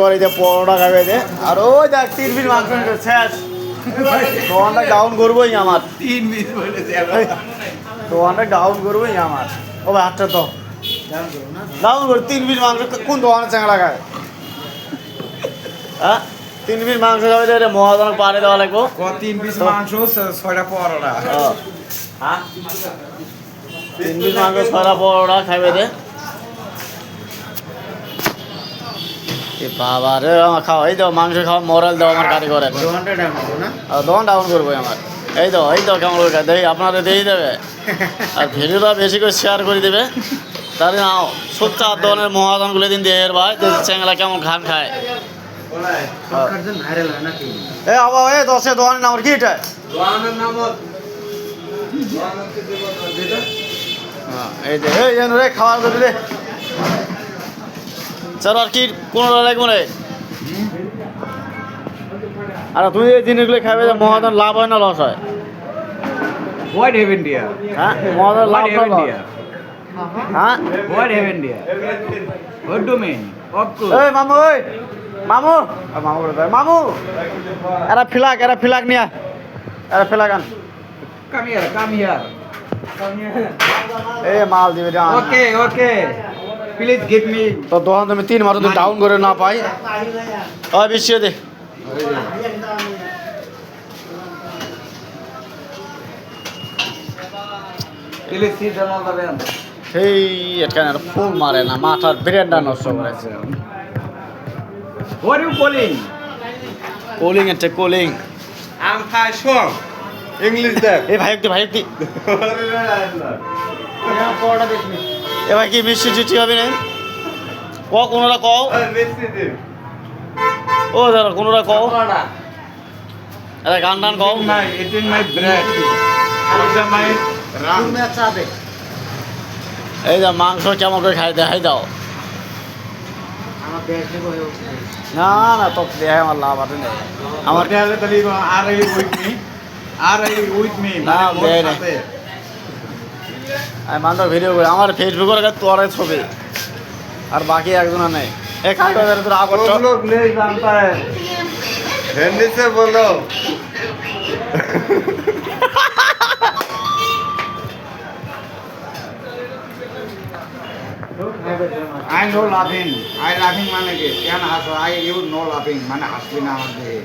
পরোটা খাবে দে আর ওই দেখ 3 পিস মাংস শেষ দোকানটা ডাউন করবোই আমার 3 পিস বলেছে দোকানটা ডাউন করবোই আমার ও ভাই হাতটা তো ডাউন করো 3 পিস মাংস কোন দোকানে চাংড়া খায় হ্যাঁ 3 পিস মাংস খাবে রে মহাজন পারে দেওয়া লাগবো 3 পিস মাংস 6টা পরোটা হ্যাঁ 3 পিস মাংস 6টা পরোটা খাবে দে বাবা রে আমার খাও এই দাও মাংস খাও মরাল দাও আমার কাটি করে দোকান ডাউন করবো আমার এই তো কেমন করে দেখি আপনারা দিয়ে দেবে আর ভিডিওটা বেশি করে শেয়ার করে দেবে তাহলে নাও সত্যি আর দোকানের মহাজনগুলো দিন দিয়ে ভাই চ্যাংলা কেমন খান খায় এ বাবা এ দশে দোকানের নাম কি এটা এই যে এই যেন রে খাওয়ার করে দে চলো আর কি কোনো লাগবো রে আর তুমি এই জিনিসগুলো খাবে যে মহাজন লাভ হয় না লস হয় What have India? হ্যাঁ মহাজন লাভ What না have লস India? হ্যাঁ What have India? What do you mean? Of course. এই মামু ওই মামু মামু বলে মামু এরা ফিলাক নিয়া এরা ফিলাক আন Come here, come here. এই মাল দিবে রে Okay. Please give me. তো দোকান তুমি 3 মাস তো ডাউন করে না পাই ওই বিছিয়ে দে Please sit down all the way. সেই এখানে ফুল মারে না মাথার ব্রেনটা নষ্ট করেছে What are you calling? কোলিং এটা কোলিং I'm Thai Shong. English there. এই ভাই একটু এ ভাই কি মিষ্টি টিষ্টি হবে না কোনোটা কও ও দাদা কোনোটা কও গান টান কও It is my bread. It is my ram. এই যা মাংস কেমন করে খাই দেখাই দাও না তো দেখাই আমার লাভ আছে না আমার Are you with me? Are you with me? না, দেয় নাই। আমি মানটা ভিডিও করি আমার ফেসবুকের কাছে তোর ছবি আর বাকি একজন নেই এ খাটো তোর আগর तुम लोग नहीं जानता है हिंदी से बोलो I know laughing. I laughing माने के क्या ना हंसो I you know laughing माने हंसली ना हंसली